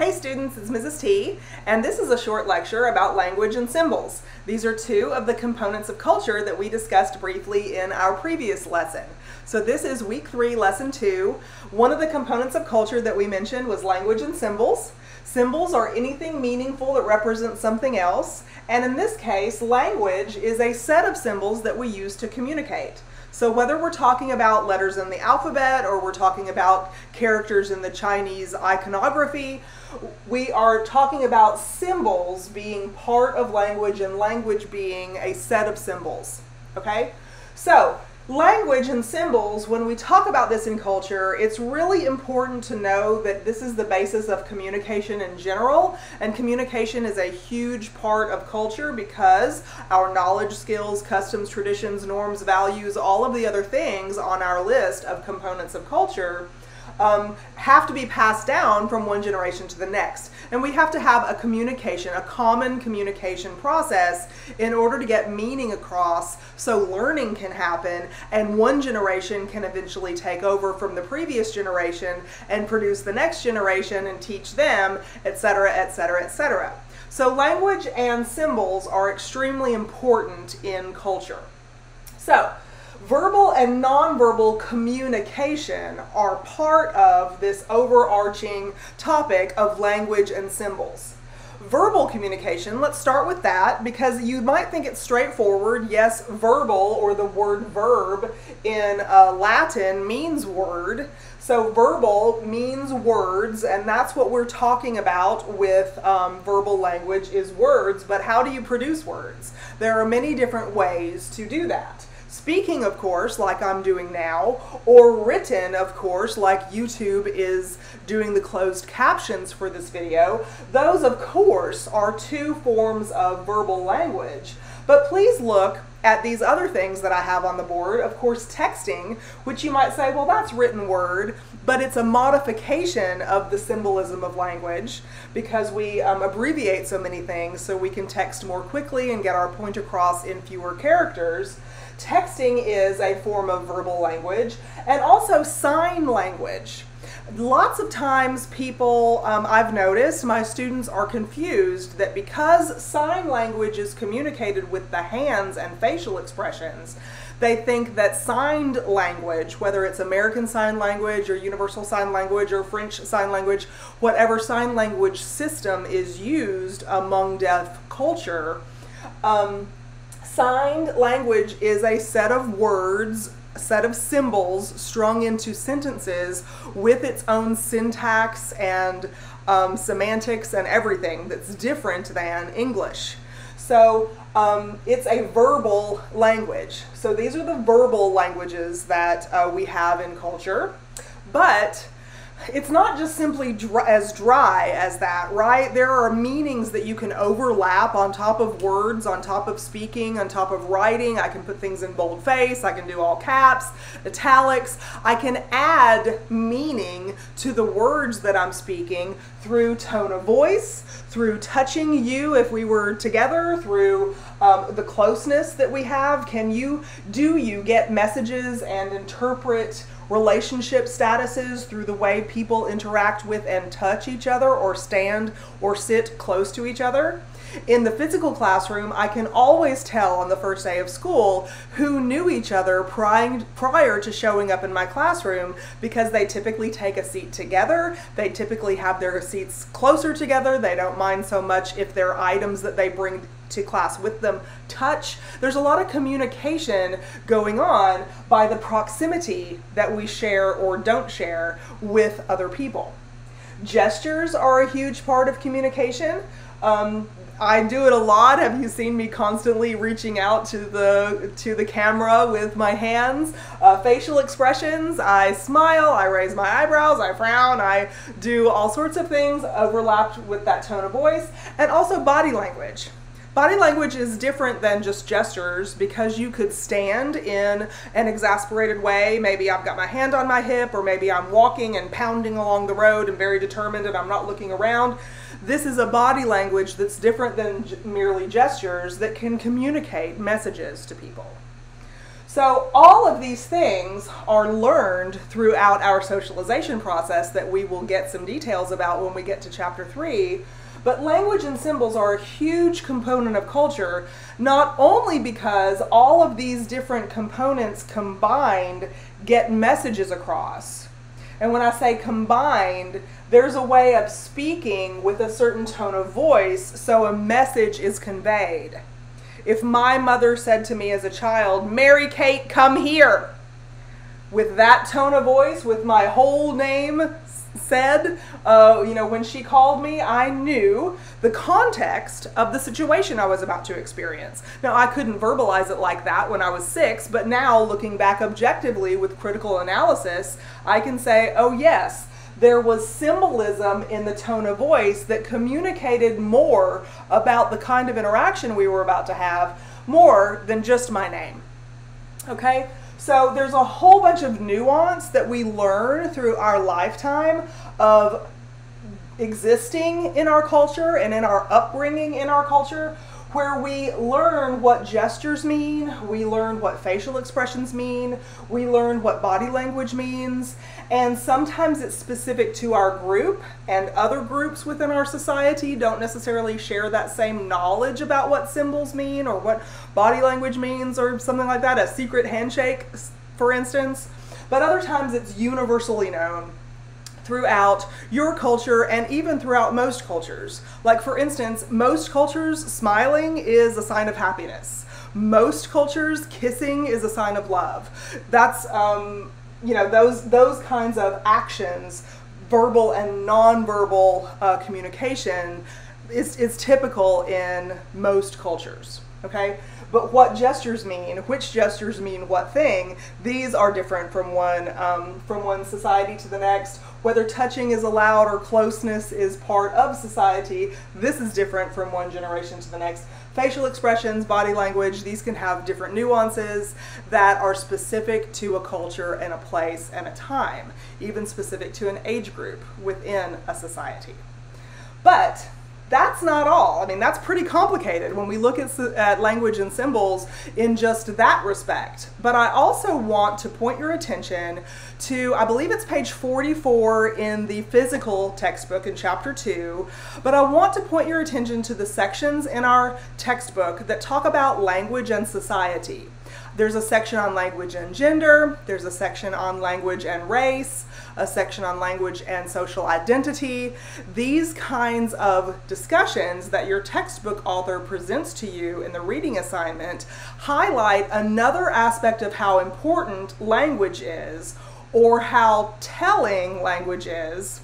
Hey students, it's Mrs. T, and this is a short lecture about language and symbols. These are two of the components of culture that we discussed briefly in our previous lesson. So this is week 3, lesson 2. One of the components of culture that we mentioned was language and symbols. Symbols are anything meaningful that represents something else, and in this case, language is a set of symbols that we use to communicate. So whether we're talking about letters in the alphabet or we're talking about characters in the Chinese iconography, we are talking about symbols being part of language and language being a set of symbols. Okay? So language and symbols, when we talk about this in culture, it's really important to know that this is the basis of communication in general, and communication is a huge part of culture because our knowledge, skills, customs, traditions, norms, values, all of the other things on our list of components of culture have to be passed down from one generation to the next. And we have to have a communication, a common communication process in order to get meaning across so learning can happen and one generation can eventually take over from the previous generation and produce the next generation and teach them, etc., etc., etc. So language and symbols are extremely important in culture. So verbal and nonverbal communication are part of this overarching topic of language and symbols. Verbal communication, let's start with that because you might think it's straightforward. Yes, verbal, or the word verb in Latin, means word. So verbal means words, and that's what we're talking about with verbal language is words. But how do you produce words? There are many different ways to do that. Speaking, of course, like I'm doing now, or written, of course, like YouTube is doing the closed captions for this video. Those, of course, are two forms of verbal language. But please look at these other things that I have on the board. Of course, texting, which you might say, well, that's written word, but it's a modification of the symbolism of language because we abbreviate so many things so we can text more quickly and get our point across in fewer characters. Texting is a form of verbal language, and also sign language. Lots of times people, I've noticed, my students are confused that because sign language is communicated with the hands and facial expressions, they think that signed language, whether it's American Sign Language or Universal Sign Language or French Sign Language, whatever sign language system is used among deaf culture, signed language is a set of words, a set of symbols strung into sentences with its own syntax and semantics and everything that's different than English. So it's a verbal language. So these are the verbal languages that we have in culture. But it's not just simply as dry as that, right? There are meanings that you can overlap on top of words, on top of speaking, on top of writing. I can put things in boldface, I can do all caps, italics. I can add meaning to the words that I'm speaking through tone of voice, through touching you if we were together, through the closeness that we have. Do you get messages and interpret relationship statuses through the way people interact with and touch each other or stand or sit close to each other? In the physical classroom, I can always tell on the first day of school who knew each other prior to showing up in my classroom because they typically take a seat together. They typically have their seats closer together. They don't mind so much if their items that they bring to class with them touch. There's a lot of communication going on by the proximity that we share or don't share with other people. Gestures are a huge part of communication. I do it a lot. Have you seen me constantly reaching out to the camera with my hands? Facial expressions, I smile, I raise my eyebrows, I frown, I do all sorts of things overlapped with that tone of voice, and also body language. Body language is different than just gestures because you could stand in an exasperated way. Maybe I've got my hand on my hip, or maybe I'm walking and pounding along the road and very determined and I'm not looking around. This is a body language that's different than merely gestures that can communicate messages to people. So all of these things are learned throughout our socialization process that we will get some details about when we get to chapter 3. But language and symbols are a huge component of culture, not only because all of these different components combined get messages across. And when I say combined, there's a way of speaking with a certain tone of voice so a message is conveyed. If my mother said to me as a child, "Mary Kate, come here," with that tone of voice, with my whole name said, when she called me, I knew the context of the situation I was about to experience. Now, I couldn't verbalize it like that when I was 6, but now, looking back objectively with critical analysis, I can say, oh yes, there was symbolism in the tone of voice that communicated more about the kind of interaction we were about to have, more than just my name. Okay? So there's a whole bunch of nuance that we learn through our lifetime of existing in our culture and in our upbringing in our culture, where we learn what gestures mean, we learn what facial expressions mean, we learn what body language means, and sometimes it's specific to our group, and other groups within our society don't necessarily share that same knowledge about what symbols mean or what body language means or something like that, a secret handshake, for instance. But other times it's universally known throughout your culture and even throughout most cultures. Like, for instance, most cultures, smiling is a sign of happiness. Most cultures, kissing is a sign of love. That's, those kinds of actions, verbal and nonverbal communication is typical in most cultures, okay? But what gestures mean, which gestures mean what thing, these are different from one society to the next. Whether touching is allowed or closeness is part of society, this is different from one generation to the next. Facial expressions, body language, these can have different nuances that are specific to a culture and a place and a time, even specific to an age group within a society. But that's not all. I mean, that's pretty complicated when we look at language and symbols in just that respect. But I also want to point your attention to, I believe it's page 44 in the physical textbook in chapter 2, but I want to point your attention to the sections in our textbook that talk about language and society. There's a section on language and gender, there's a section on language and race, a section on language and social identity. These kinds of discussions that your textbook author presents to you in the reading assignment highlight another aspect of how important language is, or how telling language is,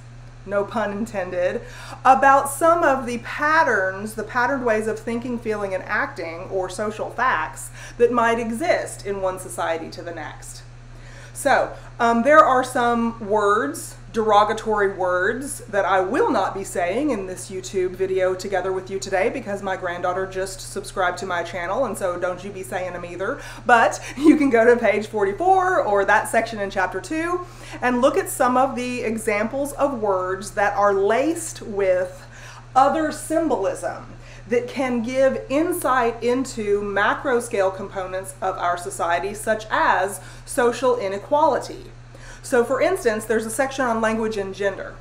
no pun intended, about some of the patterns, the patterned ways of thinking, feeling, and acting, or social facts, that might exist in one society to the next. So, there are some words, derogatory words, that I will not be saying in this YouTube video together with you today because my granddaughter just subscribed to my channel, and so don't you be saying them either. But you can go to page 44 or that section in chapter 2 and look at some of the examples of words that are laced with other symbolism that can give insight into macro scale components of our society, such as social inequality. So for instance, there's a section on language and gender.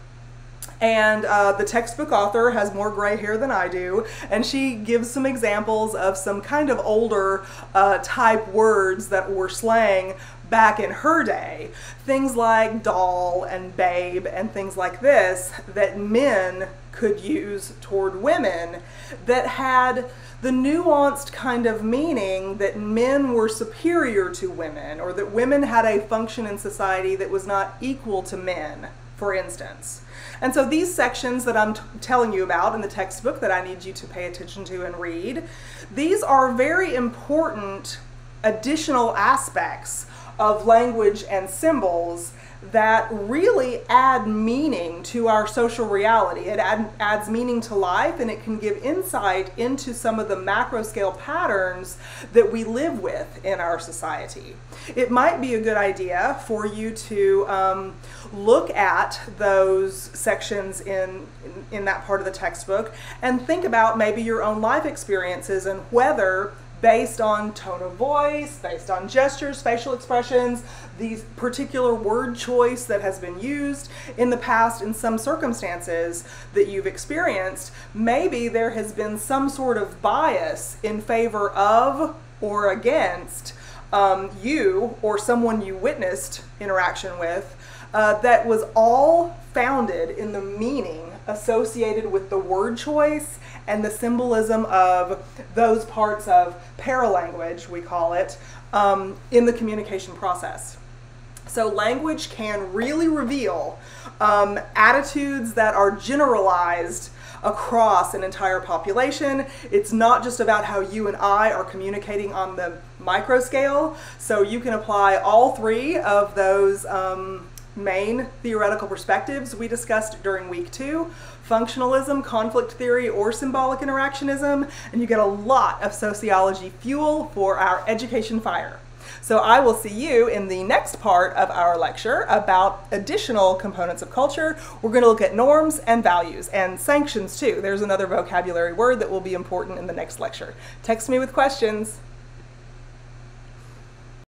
And the textbook author has more gray hair than I do, and she gives some examples of some kind of older type words that were slang back in her day. Things like doll and babe and things like this that men could use toward women that had the nuanced kind of meaning that men were superior to women, or that women had a function in society that was not equal to men, for instance. And so these sections that I'm telling you about in the textbook that I need you to pay attention to and read, these are very important additional aspects of language and symbols that really add meaning to our social reality. It adds meaning to life, and it can give insight into some of the macro scale patterns that we live with in our society. It might be a good idea for you to look at those sections in that part of the textbook and think about maybe your own life experiences and whether, based on tone of voice, based on gestures, facial expressions, the particular word choice that has been used in the past in some circumstances that you've experienced. Maybe there has been some sort of bias in favor of or against you or someone you witnessed interaction with that was all founded in the meaning associated with the word choice and the symbolism of those parts of paralanguage, we call it, in the communication process. So language can really reveal attitudes that are generalized across an entire population. It's not just about how you and I are communicating on the micro scale. So you can apply all three of those main theoretical perspectives we discussed during week 2, functionalism, conflict theory, or symbolic interactionism, and you get a lot of sociology fuel for our education fire. So I will see you in the next part of our lecture about additional components of culture. We're going to look at norms and values and sanctions too. There's another vocabulary word that will be important in the next lecture. Text me with questions.